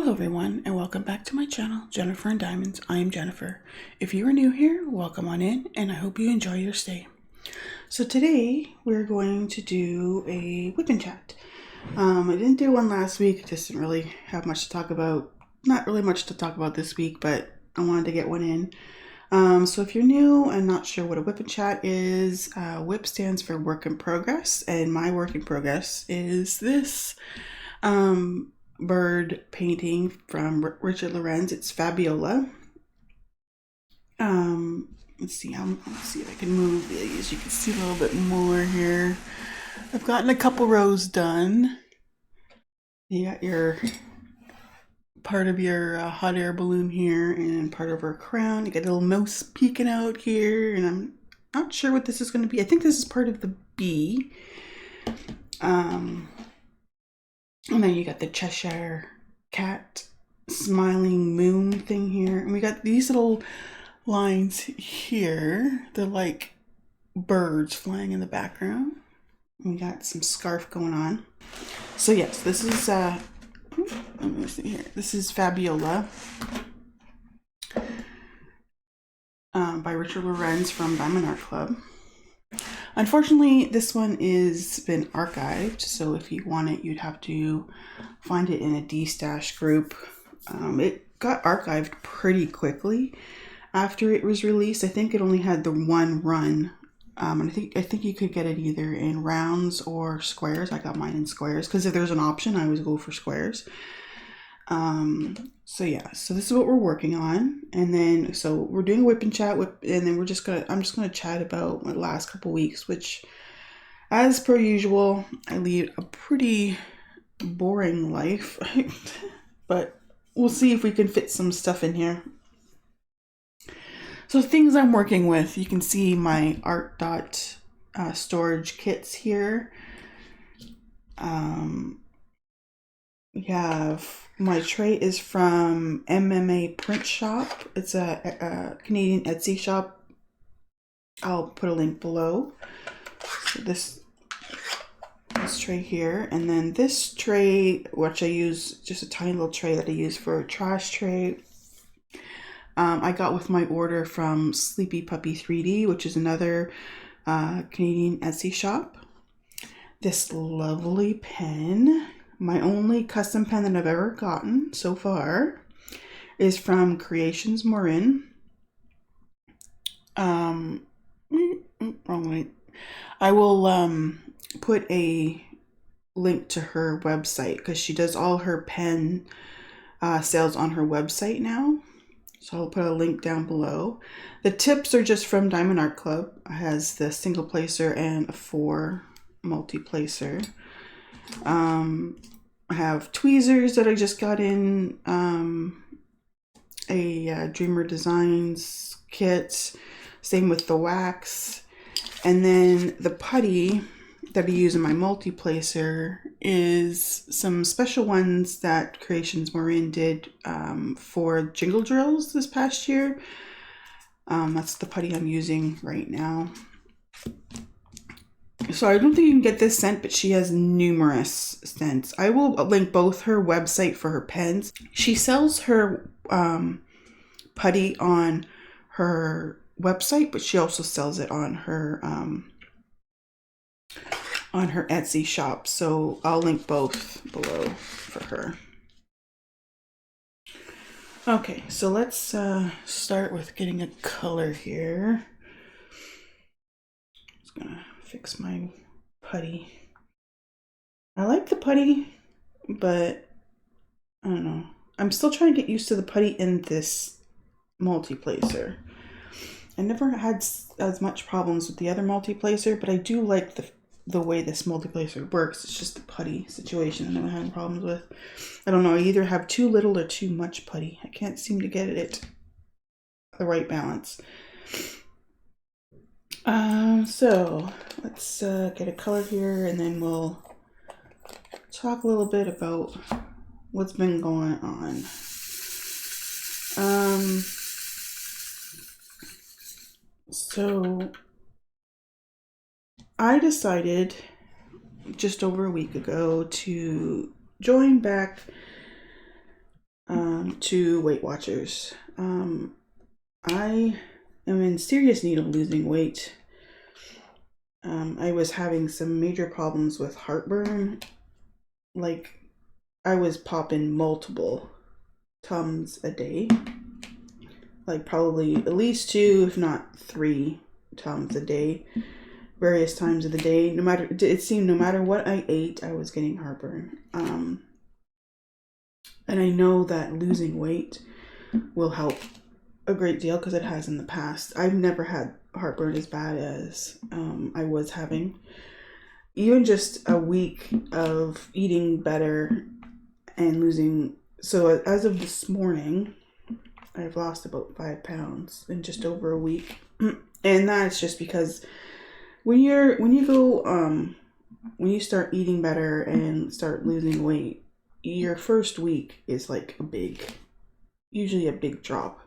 Hello everyone and welcome back to my channel, Jennifer and Diamonds. I am Jennifer. If you are new here, welcome on in and I hope you enjoy your stay. So today we're going to do a WIP and Chat. I didn't do one last week, I just didn't really have much to talk about. Not really much to talk about this week, but I wanted to get one in. So if you're new and not sure what a WIP and Chat is, WIP stands for work in progress, and my work in progress is this bird painting from Richard Lorenz. It's Fabiola. Let's see if I can move these. You can see a little bit more here. I've gotten a couple rows done. You got your part of your hot air balloon here and part of her crown. You got a little nose peeking out here, and I'm not sure what this is going to be. I think this is part of the bee. And then you got the Cheshire cat smiling moon thing here. And we got these little lines here. They're like birds flying in the background. And we got some scarf going on. So yes, this is let me see here. This is Fabiola by Richard Lorenz from Diamond Art Club. Unfortunately, this one is been archived, so if you want it, you'd have to find it in a D-stash group. It got archived pretty quickly after it was released. I think it only had the one run, and I think you could get it either in rounds or squares. I got mine in squares because if there's an option, I always go for squares. So yeah, so this is what we're working on, and then so we're doing a WIP and Chat, and then I'm just gonna chat about my last couple weeks, which, as per usual, I lead a pretty boring life, but we'll see if we can fit some stuff in here. So things I'm working with, you can see my art dot storage kits here. We have my tray is from MMA Print Shop. It's a Canadian Etsy shop. I'll put a link below. So this tray here, and then this tray, which I use, just a tiny little tray that I use for a trash tray. I got with my order from Sleepy Puppy 3D, which is another Canadian Etsy shop. This lovely pen. My only custom pen that I've ever gotten so far is from Creations Marin. Wrong way. I will put a link to her website because she does all her pen sales on her website now. So I'll put a link down below. The tips are just from Diamond Art Club. It has the single placer and a 4 multi-placer. I have tweezers that I just got in a Dreamer Designs kit. Same with the wax. And then the putty that I use in my multi-placer is some special ones that Creations Marin did for jingle drills this past year. That's the putty I'm using right now. So I don't think you can get this scent, but she has numerous scents. I will link both her website for her pens. She sells her putty on her website, but she also sells it on her Etsy shop. So I'll link both below for her. Okay, so let's start with getting a color here. Just gonna fix my putty. I like the putty, but I don't know. I'm still trying to get used to the putty in this multi-placer. I never had as much problems with the other multi-placer, but I do like the way this multi-placer works. It's just the putty situation that I'm having problems with. I don't know, I either have too little or too much putty. I can't seem to get it the right balance. So let's get a color here, and then we'll talk a little bit about what's been going on. So I decided just over a week ago to join back to Weight Watchers. I am in serious need of losing weight. I was having some major problems with heartburn. Like, I was popping multiple Tums a day. Like, probably at least 2, if not 3 Tums a day. Various times of the day. It seemed no matter what I ate, I was getting heartburn. And I know that losing weight will help a great deal because it has in the past. I've never had heartburn as bad as I was having. Even just a week of eating better and losing. So as of this morning, I've lost about 5 pounds in just over a week. And that's just because when you start eating better and start losing weight, your first week is like usually a big drop,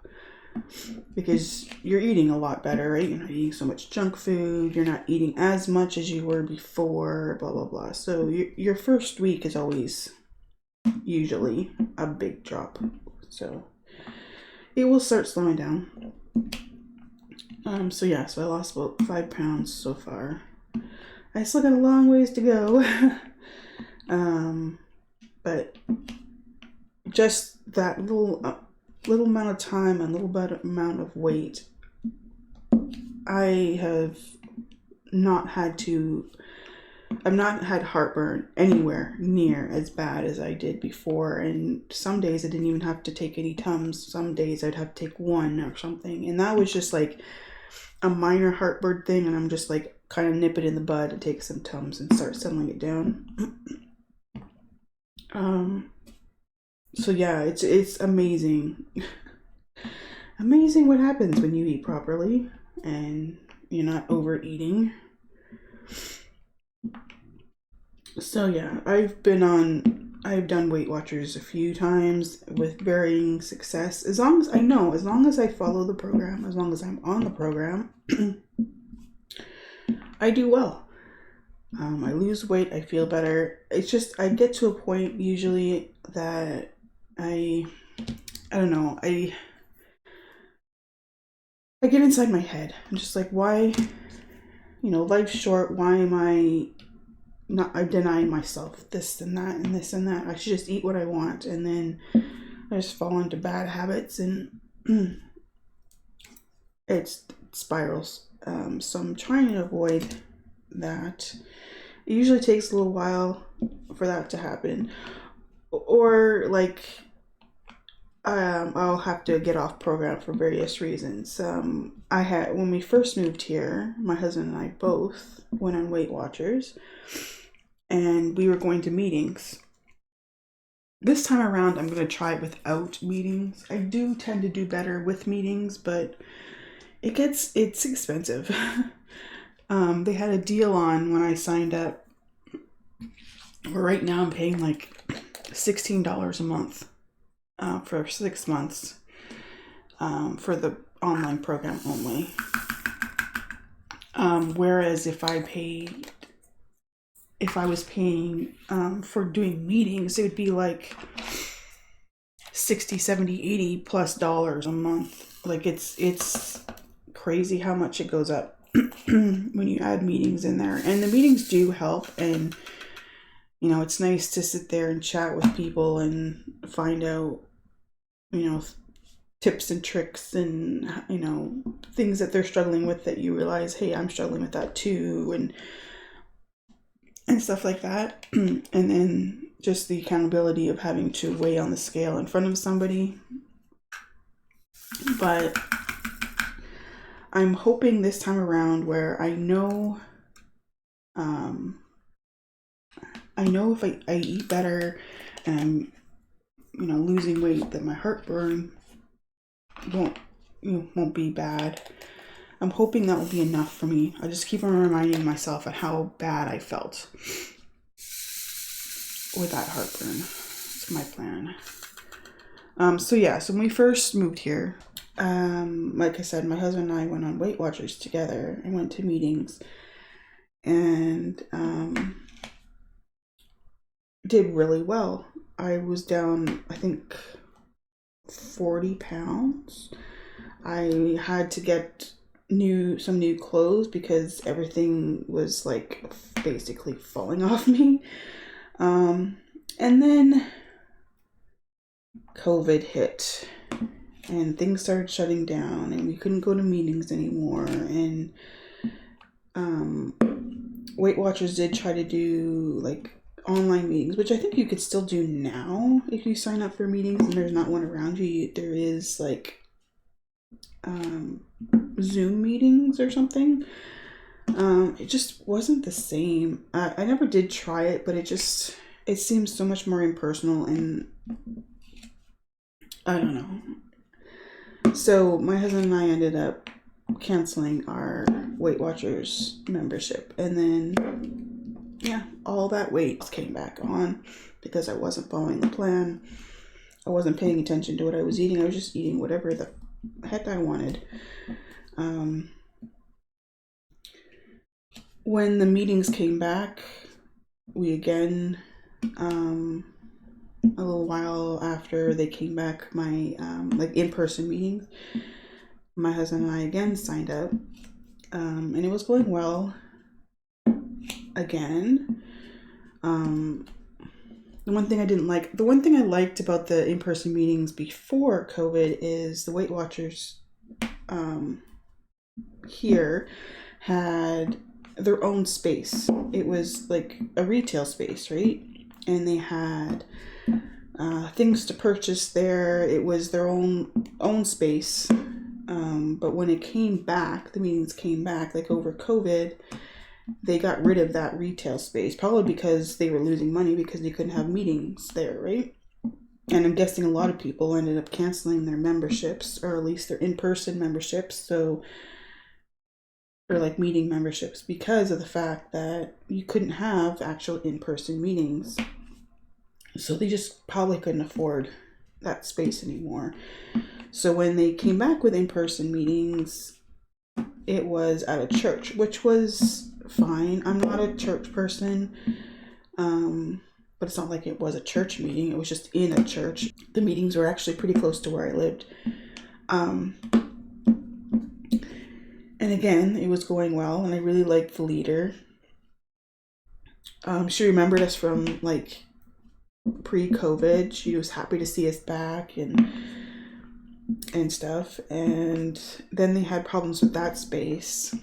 because you're eating a lot better, right? You're not eating so much junk food, you're not eating as much as you were before, blah blah blah. So your first week is always usually a big drop, so it will start slowing down. So I lost about 5 pounds so far. I still got a long ways to go. But just that little amount of time and little bit amount of weight, I've not had heartburn anywhere near as bad as I did before. And some days I didn't even have to take any Tums. Some days I'd have to take 1 or something. And that was just like a minor heartburn thing. And I'm just like kind of nip it in the bud and take some Tums and start settling it down. So yeah, it's amazing. Amazing what happens when you eat properly and you're not overeating. So yeah, I've done Weight Watchers a few times with varying success. As long as I follow the program, as long as I'm on the program, I do well. I lose weight, I feel better. It's just, I get to a point usually that I don't know, I get inside my head. I'm just like, why, life's short, why am I denying myself this and that and this and that? I should just eat what I want. And then I just fall into bad habits and it spirals. So I'm trying to avoid that. It usually takes a little while for that to happen. Or like, I'll have to get off program for various reasons. When we first moved here, my husband and I both went on Weight Watchers, and we were going to meetings. This time around, I'm going to try it without meetings. I do tend to do better with meetings, but it's expensive. They had a deal on when I signed up. Right now I'm paying like $16 a month for 6 months for the online program only. Whereas if I was paying for doing meetings, it would be like 60, 70, 80 plus dollars a month. Like it's crazy how much it goes up when you add meetings in there. And the meetings do help, and it's nice to sit there and chat with people and find out, tips and tricks and, things that they're struggling with that you realize, hey, I'm struggling with that too, and stuff like that. And then just the accountability of having to weigh on the scale in front of somebody. But I'm hoping this time around where I know if I eat better and I'm, losing weight, that my heartburn won't be bad. I'm hoping that will be enough for me. I just keep on reminding myself of how bad I felt with that heartburn. That's my plan. So when we first moved here, like I said, my husband and I went on Weight Watchers together and went to meetings, and did really well. I was down, I think, 40 pounds. I had to get some new clothes because everything was like basically falling off me. And then COVID hit and things started shutting down and we couldn't go to meetings anymore. And Weight Watchers did try to do like online meetings, which I think you could still do now if you sign up for meetings and there's not one around you. There is like Zoom meetings or something. It just wasn't the same. I never did try it, but it seems so much more impersonal, and I don't know. So my husband and I ended up canceling our Weight Watchers membership, and then all that weight came back on because I wasn't following the plan. I wasn't paying attention to what I was eating. I was just eating whatever the heck I wanted. When the meetings came back, we again, a little while after they came back, my like in-person meetings, my husband and I again signed up, and it was going well again. The one thing I liked about the in-person meetings before COVID is the Weight Watchers here had their own space. It was like a retail space, right? And they had things to purchase there. It was their own space. But when it came back, the meetings came back, like over COVID, they got rid of that retail space, probably because they were losing money because they couldn't have meetings there, right? And I'm guessing a lot of people ended up canceling their memberships, or at least their in-person memberships, or like meeting memberships, because of the fact that you couldn't have actual in-person meetings. So they just probably couldn't afford that space anymore. So when they came back with in-person meetings, it was at a church, which was fine. I'm not a church person, but it's not like it was a church meeting. It was just in a church. The meetings were actually pretty close to where I lived. And again, it was going well, and I really liked the leader. She remembered us from like pre-COVID. She was happy to see us back and stuff. And then they had problems with that space,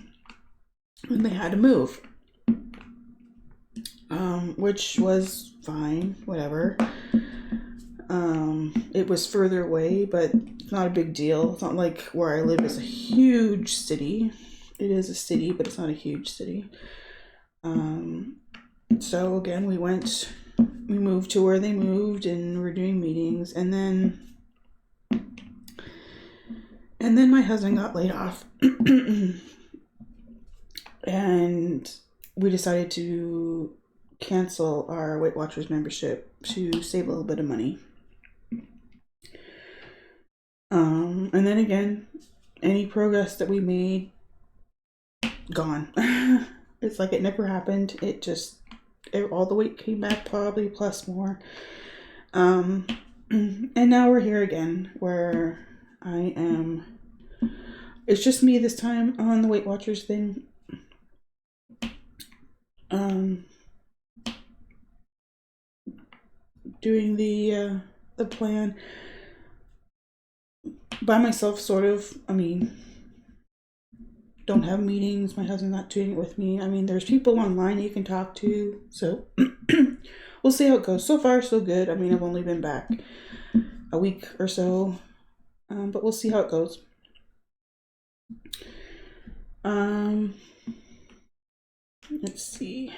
and they had to move, which was fine, whatever. It was further away, but it's not a big deal. It's not like where I live is a huge city. It is a city, but it's not a huge city. So again, we moved to where they moved, and we're doing meetings, and then my husband got laid off. And we decided to cancel our Weight Watchers membership to save a little bit of money. And then again, any progress that we made, gone. It's like it never happened. All the weight came back, probably plus more. And now we're here again, where I am. It's just me this time on the Weight Watchers thing. Doing the plan by myself, sort of. I mean, don't have meetings. My husband's not doing it with me. I mean, there's people online you can talk to, so we'll see how it goes. So far, so good. I mean, I've only been back a week or so, but we'll see how it goes. Let's see.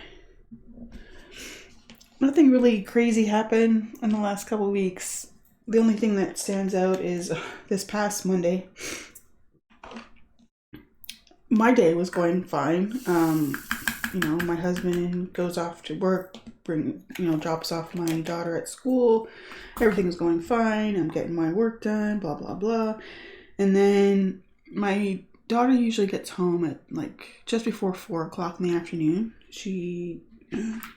Nothing really crazy happened in the last couple of weeks. The only thing that stands out is this past Monday. My day was going fine. My husband goes off to work, drops off my daughter at school. Everything's going fine. I'm getting my work done, blah, blah, blah. And then my daughter usually gets home at like just before 4:00 in the afternoon. She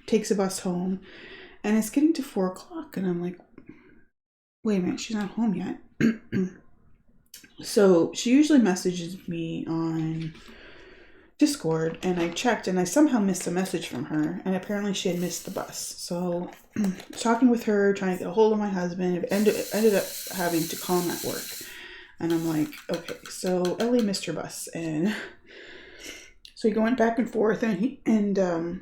takes a bus home, and it's getting to 4:00, and I'm like, wait a minute, she's not home yet. So she usually messages me on Discord, and I checked and I somehow missed a message from her, and apparently she had missed the bus. So talking with her, trying to get a hold of my husband, ended up having to call him at work. And I'm like, okay, so Ellie missed her bus. And so we went back and forth, and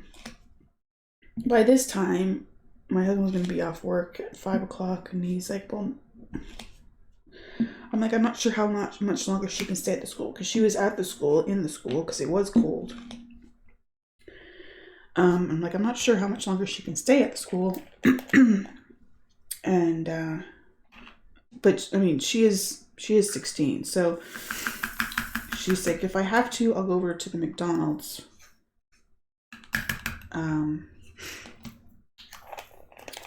by this time my husband was going to be off work at 5 o'clock, and he's like, well, I'm like, I'm not sure how much longer she can stay at the school, because she was at the school, in the school, because it was cold. I'm like, I'm not sure how much longer she can stay at the school. And but I mean, she is 16, so she's like, if I have to, I'll go over to the McDonald's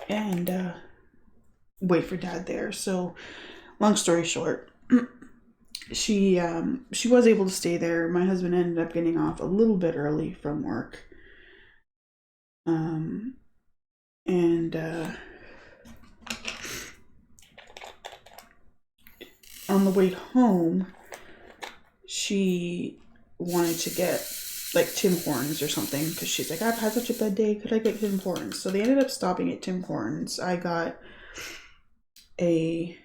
and wait for Dad there. So long story short, she was able to stay there. My husband ended up getting off a little bit early from work. And on the way home, she wanted to get like Tim Hortons or something, because she's like, I've had such a bad day, could I get Tim Hortons? So they ended up stopping at Tim Hortons. I got a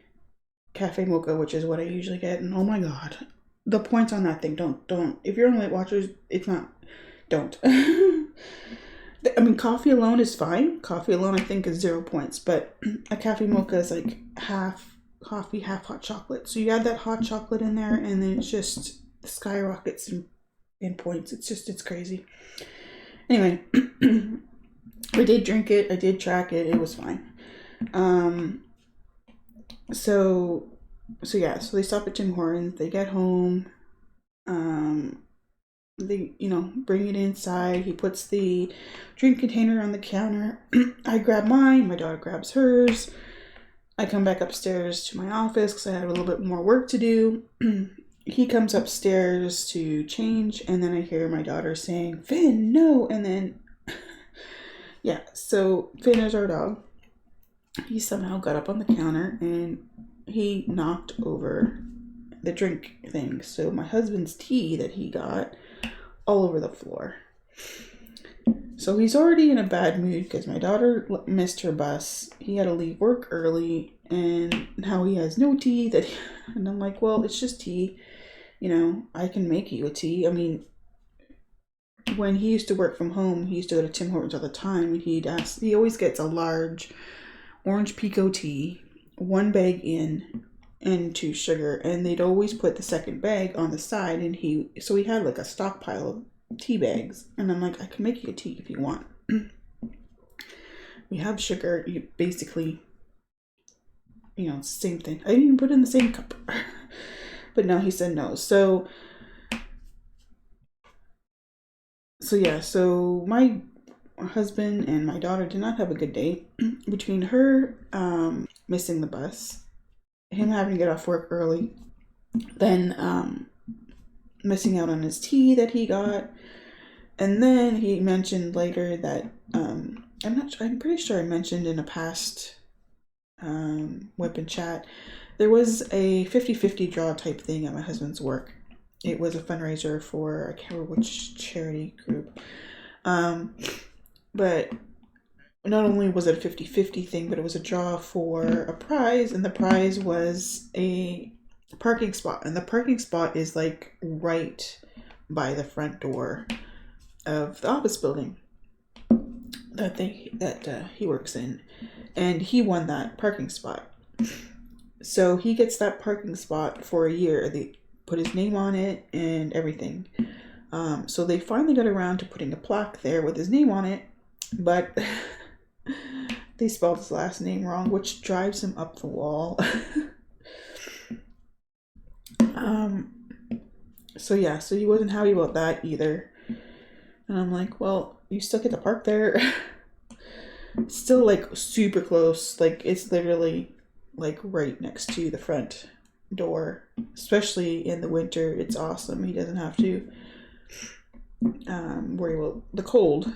cafe mocha, which is what I usually get, and oh my god, the points on that thing, don't, if you're on Weight Watchers, it's not, don't. I mean, coffee alone is fine. Coffee alone, I think, is 0 points, but a cafe mocha is like half coffee, half hot chocolate. So you add that hot chocolate in there, and then it's just skyrockets in points. It's crazy. Anyway, I did drink it. I did track it. It was fine. So they stop at Tim Hortons. They get home. They, bring it inside. He puts the drink container on the counter. I grab mine. My daughter grabs hers. I come back upstairs to my office because I had a little bit more work to do. He comes upstairs to change, and then I hear my daughter saying, Finn, no. And then, yeah, so Finn is our dog. He somehow got up on the counter and he knocked over the drink thing. So my husband's tea that he got all over the floor. So he's already in a bad mood because my daughter missed her bus. He had to leave work early, and now he has no tea. And I'm like, well, it's just tea. I can make you a tea. I mean, when he used to work from home, he used to go to Tim Hortons all the time, and he always gets a large orange pico tea, 1 bag in, and 2 sugar, and they'd always put the second bag on the side, and he had like a stockpile of tea bags, and I'm like, I can make you a tea if you want. We have sugar, you basically, same thing. I didn't even put it in the same cup. But no, he said no. So my husband and my daughter did not have a good day. Between her missing the bus, him having to get off work early, then missing out on his tea that he got, and then he mentioned later that I'm pretty sure I mentioned in a past WIP and Chat, there was a 50-50 draw type thing at my husband's work. It was a fundraiser for, I can't remember which charity group. But not only was it a 50-50 thing, but it was a draw for a prize, and the prize was a parking spot. And the parking spot is like right by the front door of the office building that he works in. And he won that parking spot. So he gets that parking spot for a year. They put his name on it and everything. So they finally got around to putting a plaque there with his name on it, but they spelled his last name wrong, which drives him up the wall. So he wasn't happy about that either. And I'm like, well, you still get to park there. Still like super close. Like it's literally like right next to the front door. Especially in the winter, it's awesome. He doesn't have to worry about the cold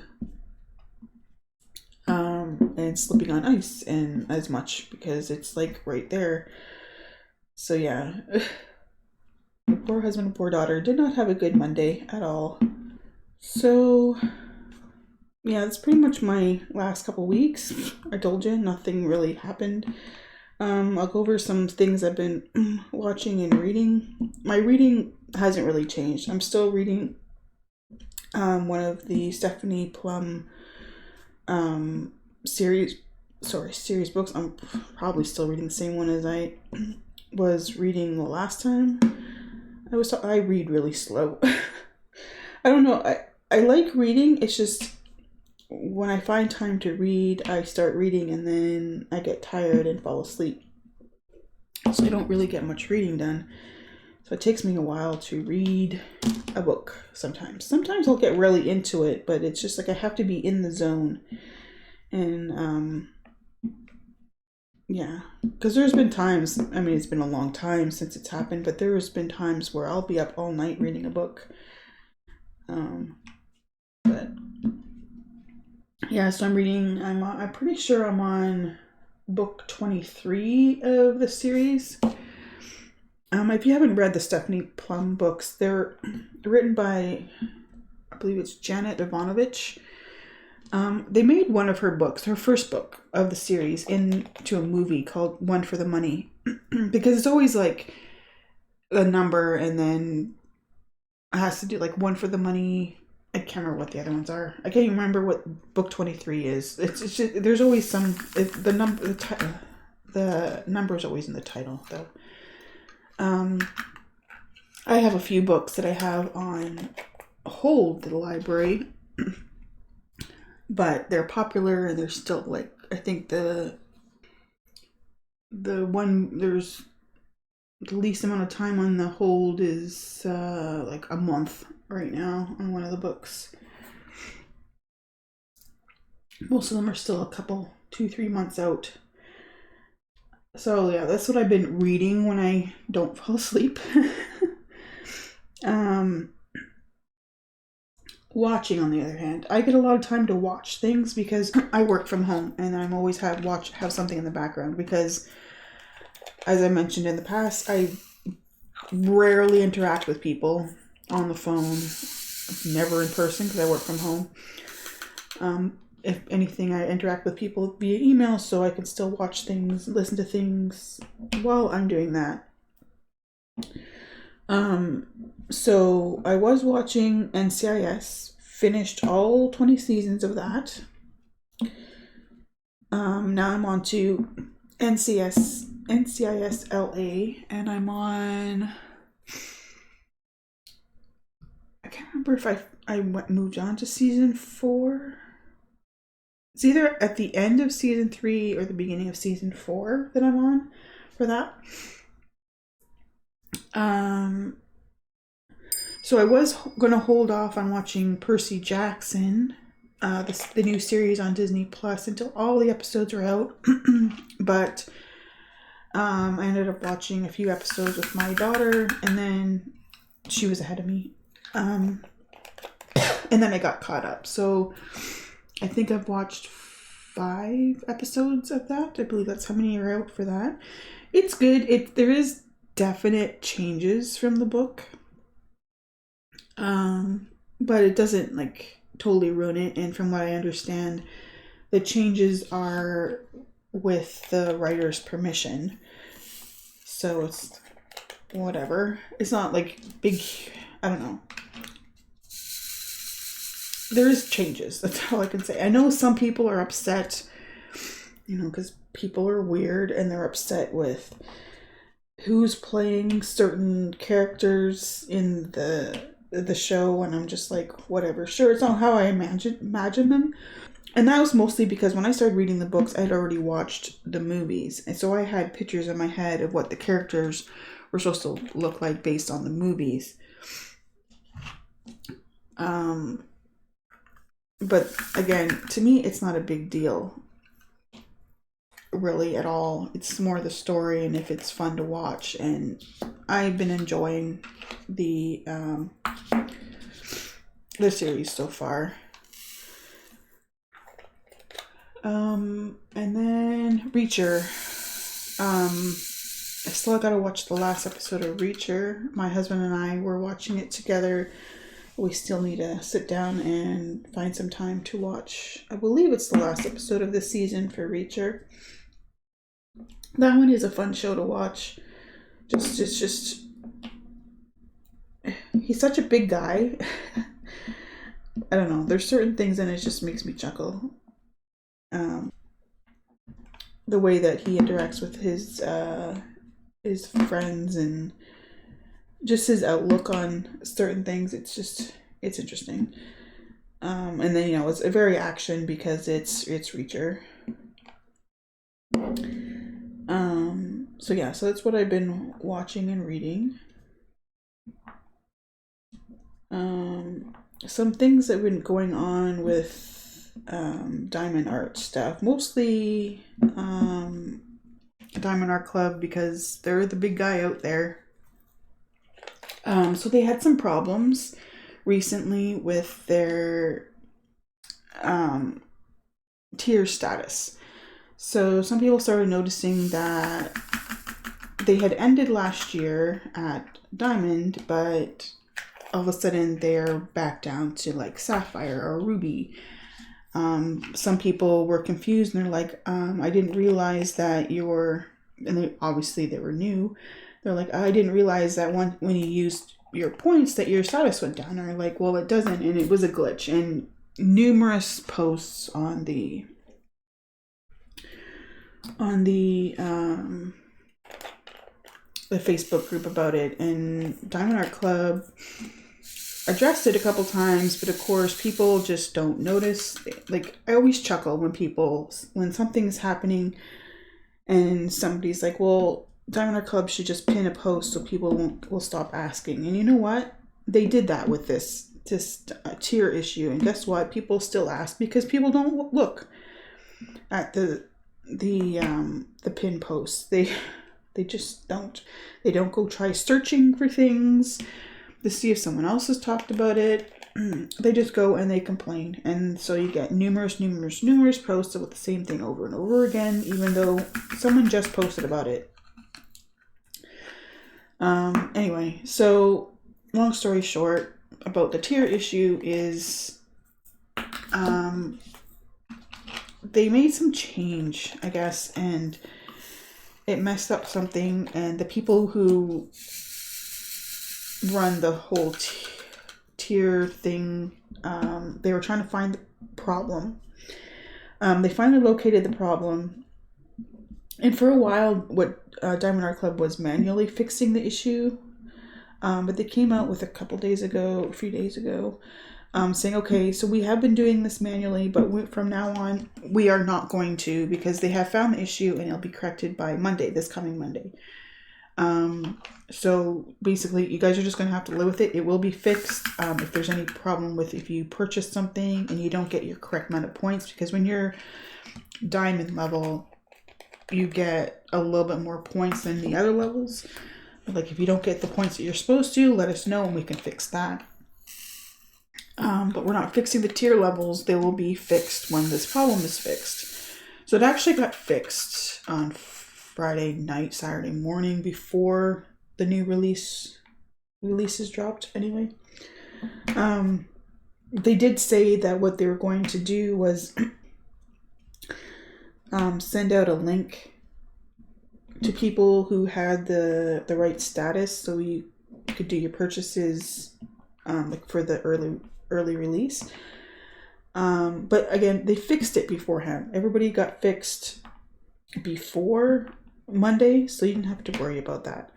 and slipping on ice and as much, because it's like right there. So yeah, my poor husband and poor daughter did not have a good Monday at all. So yeah, that's pretty much my last couple weeks. I told you nothing really happened. I'll go over some things I've been watching and reading. My reading hasn't really changed. I'm still reading one of the Stephanie Plum series books. I'm probably still reading the same one as I was reading the last time. I read really slow. I don't know. I like reading. It's just when I find time to read, I start reading and then I get tired and fall asleep. So I don't really get much reading done. So it takes me a while to read a book sometimes. Sometimes I'll get really into it, but it's just like I have to be in the zone. And yeah, because there's been times, I mean, it's been a long time since it's happened, but there's been times where I'll be up all night reading a book. But yeah, so I'm pretty sure I'm on book 23 of the series. If you haven't read the Stephanie Plum books, they're written by, I believe it's Janet Ivanovich. They made one of her books, her first book of the series, into a movie called One for the Money. Because it's always like a number and then it has to do like one for the money. I can't remember what the other ones are. I can't even remember what book 23 is. It's just, there's always some, the number is always in the title though. I have a few books that I have on hold at the library, but they're popular and they're still like, I think the one there's the least amount of time on the hold is like a month right now on one of the books. Most of them are still a couple, 2-3 months out. So yeah, that's what I've been reading when I don't fall asleep. Watching, on the other hand, I get a lot of time to watch things because I work from home and I'm always have something in the background because, as I mentioned in the past, I rarely interact with people on the phone, never in person because I work from home. If anything, I interact with people via email so I can still watch things, listen to things while I'm doing that. So I was watching NCIS, finished all 20 seasons of that. Now I'm on to NCIS LA, and I'm on, I can't remember if I moved on to season 4. It's either at the end of season 3 or the beginning of season 4 that I'm on for that. So I was going to hold off on watching Percy Jackson, the new series on Disney Plus, until all the episodes are out. But I ended up watching a few episodes with my daughter, and then she was ahead of me. And then I got caught up. So I think I've watched 5 episodes of that. I believe that's how many are out for that. It's good. There is definite changes from the book. But it doesn't like totally ruin it. And from what I understand, the changes are with the writer's permission. So it's whatever. It's not like big, I don't know. There is changes. That's all I can say. I know some people are upset, because people are weird and they're upset with who's playing certain characters in the show, and I'm just like, whatever. Sure, it's not how I imagine them. And that was mostly because when I started reading the books, I had already watched the movies. And so I had pictures in my head of what the characters were supposed to look like based on the movies. But again, to me, it's not a big deal, really, at all. It's more the story and if it's fun to watch. And I've been enjoying the series so far. And then Reacher. I still gotta watch the last episode of Reacher. My husband and I were watching it together. We still need to sit down and find some time to watch. I believe it's the last episode of this season for Reacher. That one is a fun show to watch. Just he's such a big guy. I don't know. There's certain things in it just makes me chuckle. The way that he interacts with his friends and just his outlook on certain things. It's interesting. And then, you know, it's a very action because it's Reacher. So yeah, so that's what I've been watching and reading. Some things that have been going on with Diamond Art stuff. Mostly Diamond Art Club because they're the big guy out there. So they had some problems recently with their tier status. So some people started noticing that they had ended last year at Diamond, but all of a sudden they're back down to like Sapphire or Ruby. Some people were confused and they're like, I didn't realize that obviously they were new. They're like, I didn't realize that when you used your points that your status went down. And they're like, well, it doesn't, and it was a glitch. And numerous posts on the Facebook group about it, and Diamond Art Club addressed it a couple times, but of course people just don't notice. Like, I always chuckle when something's happening and somebody's like, well, Diamond Art Club should just pin a post so people will stop asking. And you know what? They did that with this tier issue, and guess what? People still ask because people don't look at the pin posts. They just don't. They don't go try searching for things to see if someone else has talked about it. They just go and they complain. And so you get numerous posts with the same thing over and over again, even though someone just posted about it. Anyway, so long story short about the tier issue is they made some change, I guess, and it messed up something, and the people who run the whole tier thing, they were trying to find the problem. They finally located the problem, and for a while what Diamond Art Club was manually fixing the issue, but they came out with a few days ago, saying, okay, so we have been doing this manually, but from now on we are not going to, because they have found the issue and it'll be corrected by this coming Monday. So basically you guys are just going to have to live with it. It will be fixed. If there's any problem with if you purchase something and you don't get your correct amount of points, because when you're diamond level, you get a little bit more points than the other levels. But like, if you don't get the points that you're supposed to, let us know and we can fix that. But we're not fixing the tier levels. They will be fixed when this problem is fixed. So it actually got fixed on Friday night, Saturday morning, before the new releases dropped anyway. They did say that what they were going to do was send out a link to people who had the right status, so you could do your purchases like for the early release. But again, they fixed it beforehand. Everybody got fixed before Monday, so you didn't have to worry about that.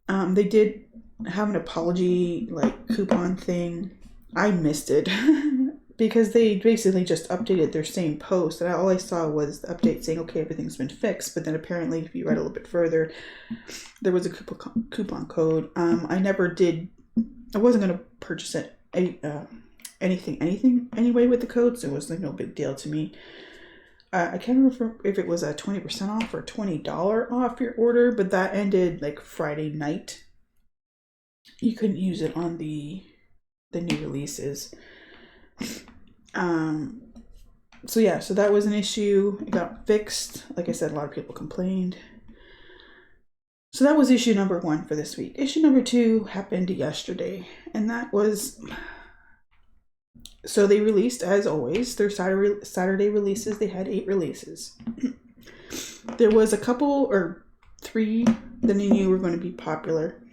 They did have an apology coupon thing. I missed it because they basically just updated their same post, and all I saw was the update saying, okay, everything's been fixed. But then apparently, if you read a little bit further, there was a coupon code. I wasn't going to purchase anything anyway with the code, so it was no big deal to me. I can't remember if it was a 20% off or $20 off your order, but that ended Friday night. You couldn't use it on the new releases. So that was an issue. It got fixed. Like I said, a lot of people complained. So that was issue number 1 for this week. Issue number 2 happened yesterday, and that was, so they released, as always, their Saturday releases. They had 8 releases. There was a couple, or 3, that I knew were going to be popular.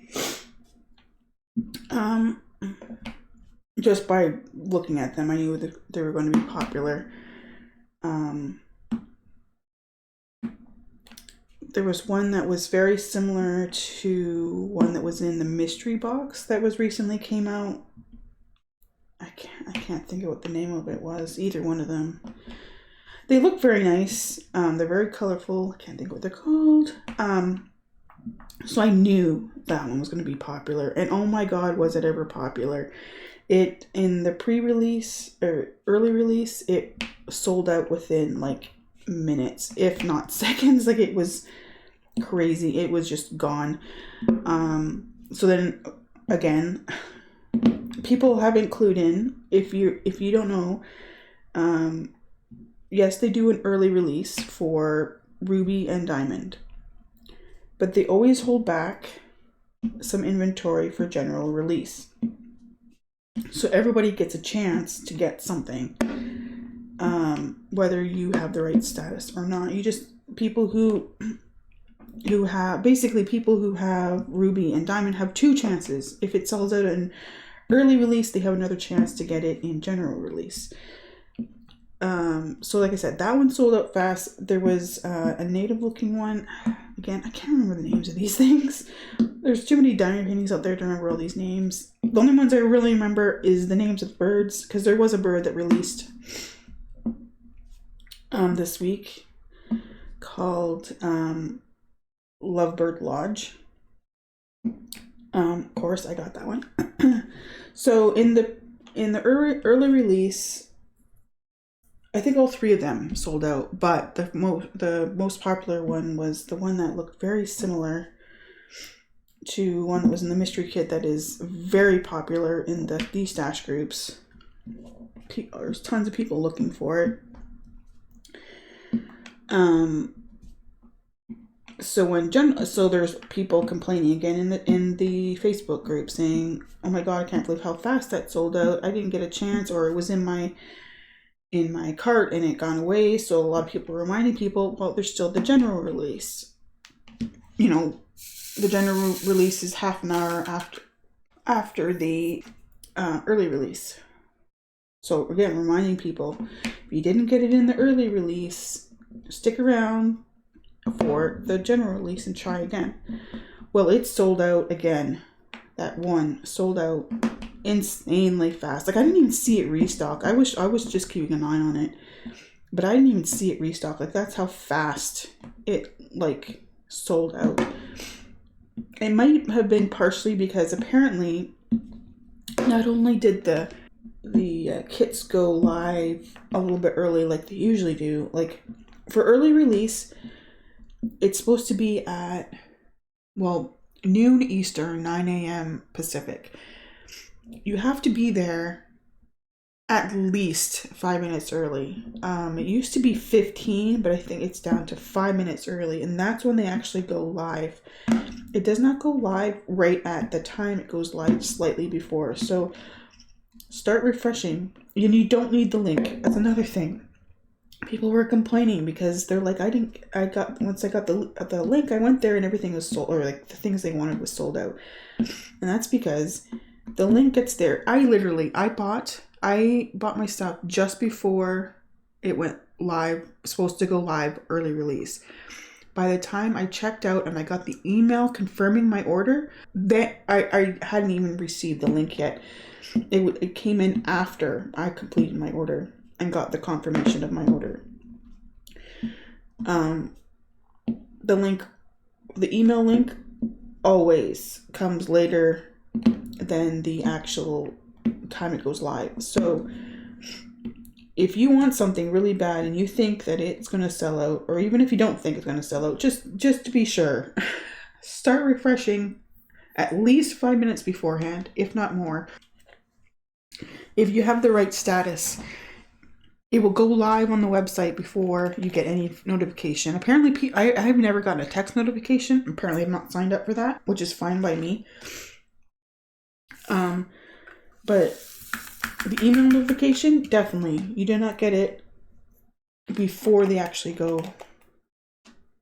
Just by looking at them, I knew that they were going to be popular. There was one that was very similar to one that was in the mystery box that was recently came out. I can't think of what the name of it was. Either one of them. They look very nice. They're very colorful. I can't think what they're called. So I knew that one was going to be popular, and oh my god, was it ever popular. It, in the pre-release or early release, it sold out within like minutes, if not seconds. Like, it was crazy. It was just gone. So then again, people haven't clued in. If you don't know, yes, they do an early release for Ruby and Diamond, but they always hold back some inventory for general release. So everybody gets a chance to get something, whether you have the right status or not. You just, people who have, basically people who have Ruby and Diamond have 2 chances. If it sells out in early release, they have another chance to get it in general release. So like I said, that one sold out fast. There was a native looking one. Again, I can't remember the names of these things. There's too many diamond paintings out there to remember all these names. The only ones I really remember is the names of birds, because there was a bird that released this week called Lovebird Lodge. Of course, I got that one. So in the early release, I think all 3 of them sold out, but the most popular one was the one that looked very similar to one that was in the mystery kit that is very popular in the stash groups. There's tons of people looking for it. So there's people complaining again in the Facebook group saying, "Oh my god, I can't believe how fast that sold out. I didn't get a chance, or it was in my cart and it gone away." So a lot of people reminding people, well, there's still the general release. You know, the general release is half an hour after the early release. So again, reminding people, if you didn't get it in the early release, stick around for the general release and try again. Well, it sold out again. That one sold out insanely fast. Like, I didn't even see it restock. I wish I was just keeping an eye on it, but I didn't even see it restock. Like, that's how fast it like sold out. It might have been partially because apparently not only did the kits go live a little bit early like they usually do, like for early release, it's supposed to be at, well, noon Eastern, 9 a.m. Pacific. You have to be there at least 5 minutes early. It used to be 15, but I think it's down to 5 minutes early, and that's when they actually go live. It does not go live right at the time. It goes live slightly before. So start refreshing. You don't need the link. That's another thing. People were complaining because they're like, once I got the link, I went there and everything was sold, or like the things they wanted was sold out. And that's because the link gets there. I bought my stuff just before it went live, supposed to go live early release. By the time I checked out and I got the email confirming my order, that I hadn't even received the link yet. It came in after I completed my order and got the confirmation of my order. The email link always comes later than the actual time it goes live. So if you want something really bad and you think that it's going to sell out, or even if you don't think it's going to sell out, just to be sure, start refreshing at least 5 minutes beforehand, if not more. If you have the right status, it will go live on the website before you get any notification. Apparently, I've never gotten a text notification. Apparently, I'm not signed up for that, which is fine by me. But the email notification, definitely, you do not get it before they actually go,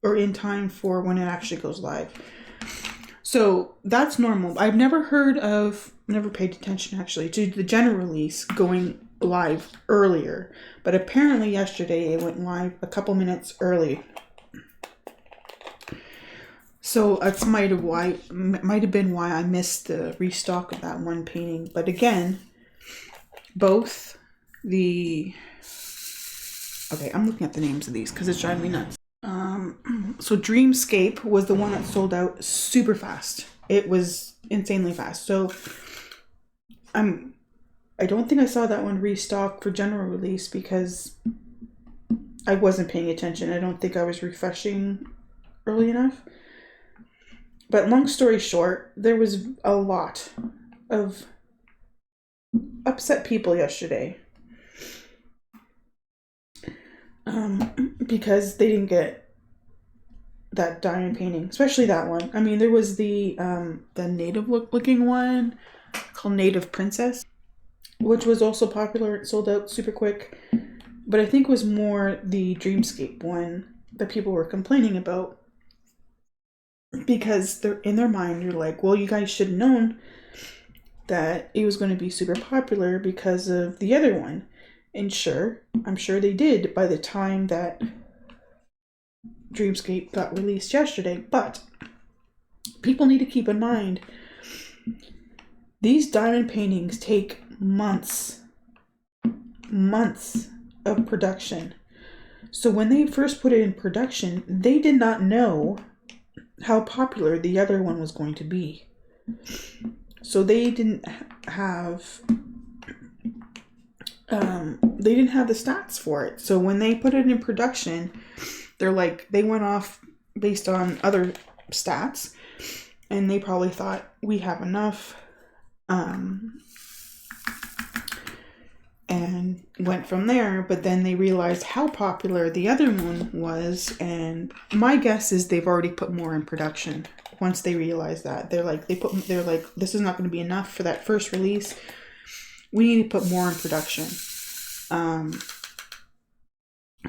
or in time for when it actually goes live. So that's normal. I've never paid attention actually to the general release going live earlier, but apparently yesterday it went live a couple minutes early. So that's might have been why I missed the restock of that one painting. But again, both the... Okay, I'm looking at the names of these because it's driving me nuts. So Dreamscape was the one that sold out super fast. It was insanely fast. So I don't think I saw that one restock for general release because I wasn't paying attention. I don't think I was refreshing early enough. But long story short, there was a lot of upset people yesterday. Because they didn't get that diamond painting, especially that one. I mean, there was the native looking one called Native Princess, which was also popular. It sold out super quick. But I think it was more the Dreamscape one that people were complaining about. Because they're in their mind, you're like, well, you guys should have known that it was going to be super popular because of the other one. And sure, I'm sure they did by the time that Dreamscape got released yesterday. But people need to keep in mind, these diamond paintings take months of production. So when they first put it in production, they did not know how popular the other one was going to be. So they didn't have the stats for it. So when they put it in production, they went off based on other stats, and they probably thought we have enough, and went from there. But then they realized how popular the other one was, and my guess is they've already put more in production. Once they realized that, they're like, this is not going to be enough for that first release. We need to put more in production.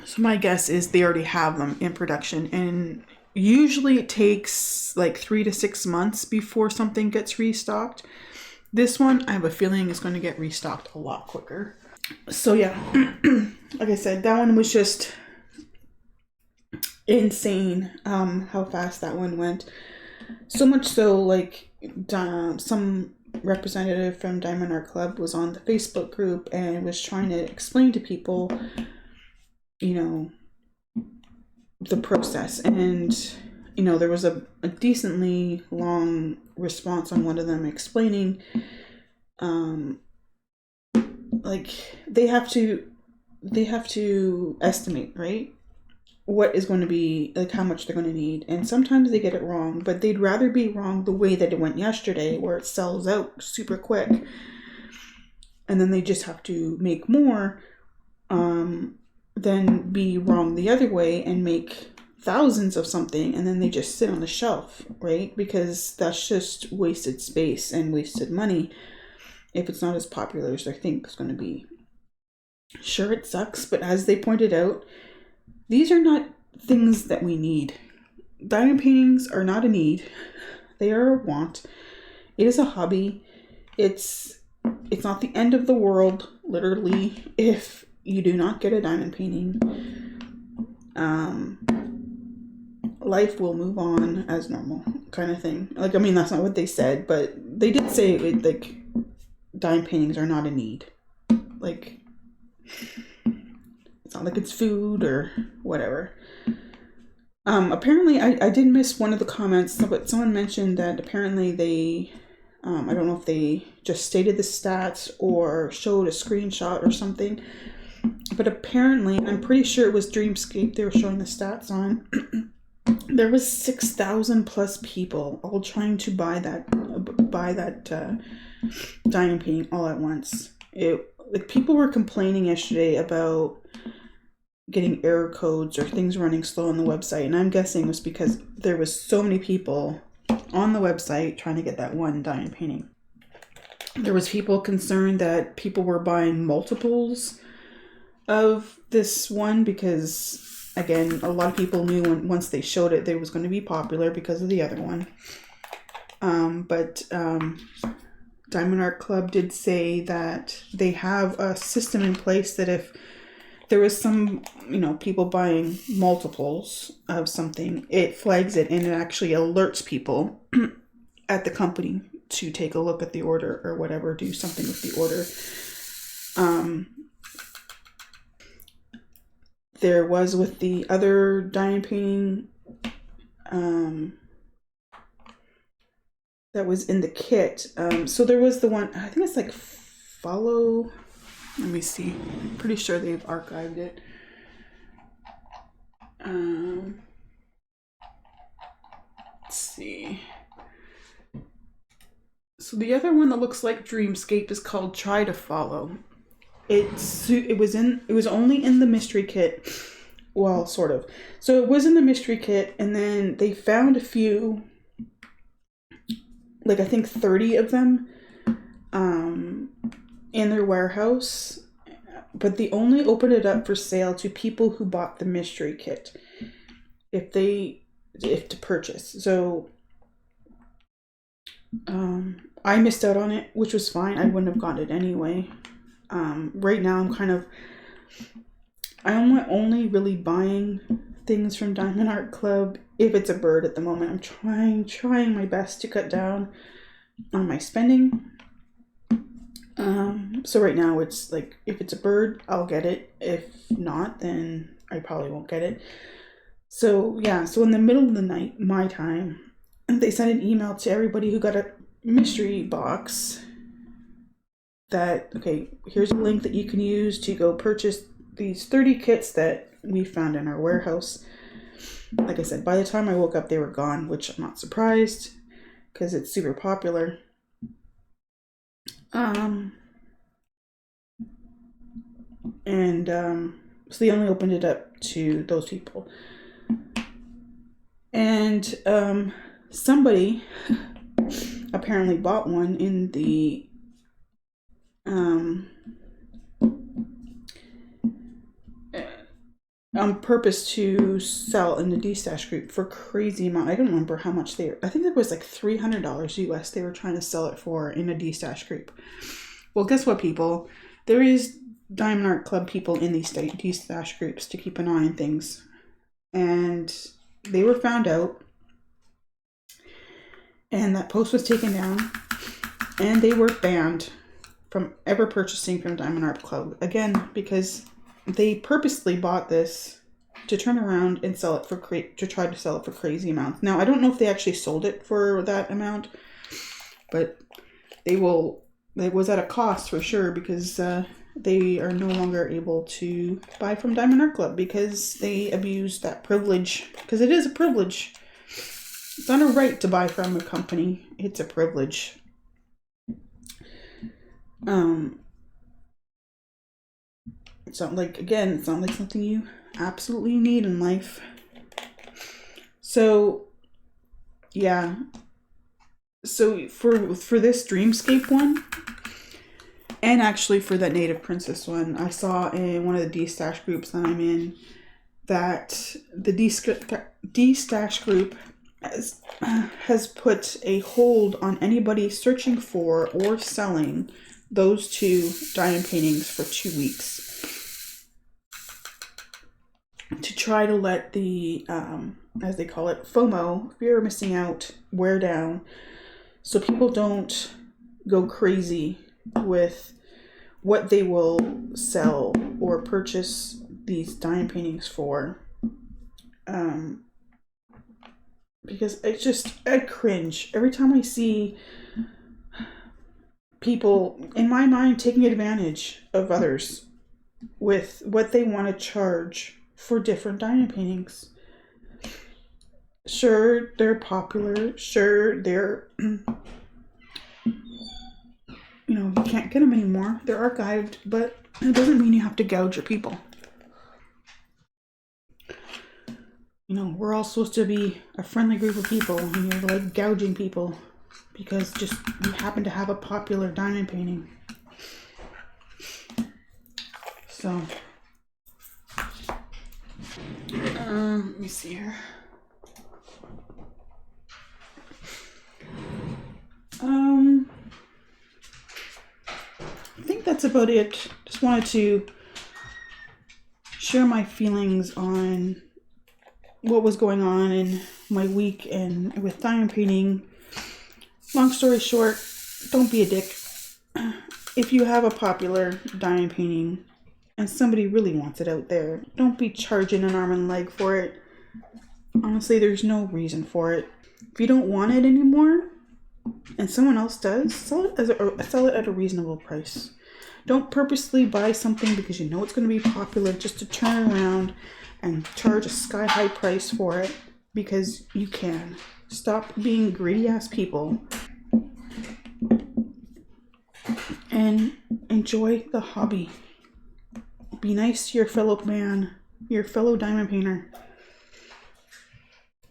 So my guess is they already have them in production, and usually it takes like 3 to 6 months before something gets restocked. This one, I have a feeling is going to get restocked a lot quicker. So yeah, like I said, that one was just insane, how fast that one went. So much so, like, some representative from Diamond Art Club was on the Facebook group and was trying to explain to people, the process. And, there was a decently long response on one of them explaining, they have to estimate, right? What is going to be, how much they're going to need. And sometimes they get it wrong, but they'd rather be wrong the way that it went yesterday, where it sells out super quick, and then they just have to make more, than be wrong the other way and make thousands of something, and then they just sit on the shelf, right? Because that's just wasted space and wasted money if it's not as popular as they think it's going to be. Sure, it sucks, but as they pointed out, these are not things that we need. Diamond paintings are not a need. They are a want. It is a hobby. It's not the end of the world, literally, if you do not get a diamond painting. Life will move on as normal, kind of thing. That's not what they said, but they did say diamond paintings are not a need. It's not like it's food or whatever. Apparently, I did miss one of the comments, but someone mentioned that apparently they, I don't know if they just stated the stats or showed a screenshot or something, but apparently, I'm pretty sure it was Dreamscape they were showing the stats on. There was 6,000 plus people all trying to buy that diamond painting all at once. It like people were complaining yesterday about getting error codes or things running slow on the website, and I'm guessing it was because there was so many people on the website trying to get that one diamond painting. There was people concerned that people were buying multiples of this one because, again, a lot of people knew once they showed it, they was going to be popular because of the other one. But Diamond Art Club did say that they have a system in place that if there was some, people buying multiples of something, it flags it and it actually alerts people at the company to take a look at the order or whatever, do something with the order. There was with the other diamond painting that was in the kit. So there was the one, I think it's like follow. Let me see. I'm pretty sure they've archived it. Let's see. So the other one that looks like Dreamscape is called Try to Follow. It was only in the mystery kit. Well, sort of. So it was in the mystery kit, and then they found a few, like I think 30 of them, in their warehouse, but they only opened it up for sale to people who bought the mystery kit if to purchase. So I missed out on it, which was fine. I wouldn't have gotten it anyway. Right now I'm only really buying things from Diamond Art Club if it's a bird at the moment. I'm trying my best to cut down on my spending. So right now it's like, if it's a bird, I'll get it. If not, then I probably won't get it. So yeah, so in the middle of the night, my time, they sent an email to everybody who got a mystery box that, okay, here's a link that you can use to go purchase these 30 kits that we found in our warehouse. Like I said, by the time I woke up, they were gone, which I'm not surprised because it's super popular. So they only opened it up to those people. And somebody apparently bought one in the on purpose to sell in the D-Stash group for crazy amount. I don't remember how much I think it was like $300 US they were trying to sell it for in a D-Stash group. Well, guess what, people? There is Diamond Art Club people in these D-Stash groups to keep an eye on things. And they were found out. And that post was taken down. And they were banned from ever purchasing from Diamond Art Club. Again, because they purposely bought this to turn around and sell it to try to sell it for crazy amounts. Now, I don't know if they actually sold it for that amount, but it was at a cost for sure, because they are no longer able to buy from Diamond Art Club because they abused that privilege, because it is a privilege. It's not a right to buy from a company. It's a privilege. It's not like something you absolutely need in life. So, yeah. So for this Dreamscape one, and actually for that Native Princess one, I saw in one of the D-Stash groups that I'm in that the D-Stash group has put a hold on anybody searching for or selling those two diamond paintings for 2 weeks, to try to let the, as they call it, FOMO, fear of missing out, wear down, so people don't go crazy with what they will sell or purchase these diamond paintings for. Because I cringe every time I see people, in my mind, taking advantage of others with what they want to charge for different diamond paintings. Sure, they're popular. Sure, they're, you know, you can't get them anymore. They're archived, but it doesn't mean you have to gouge your people. You know, we're all supposed to be a friendly group of people, and you're like gouging people because just you happen to have a popular diamond painting. So, let me see here. I think that's about it. Just wanted to share my feelings on what was going on in my week and with diamond painting. Long story short, don't be a dick. If you have a popular diamond painting and somebody really wants it out there, don't be charging an arm and leg for it. Honestly, there's no reason for it. If you don't want it anymore and someone else does, sell it at a reasonable price. Don't purposely buy something because you know it's going to be popular just to turn around and charge a sky-high price for it because you can. Stop being greedy-ass people and enjoy the hobby. Be nice to your fellow man, your fellow diamond painter.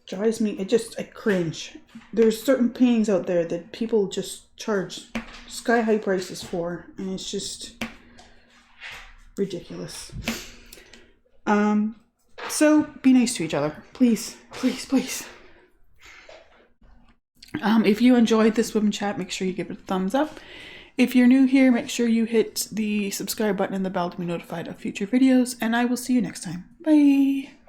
Drives me, I cringe. There's certain paintings out there that people just charge sky-high prices for, and it's just ridiculous. So be nice to each other, please, please, please. If you enjoyed this WIP and Chat, make sure you give it a thumbs up. If you're new here, make sure you hit the subscribe button and the bell to be notified of future videos, and I will see you next time. Bye!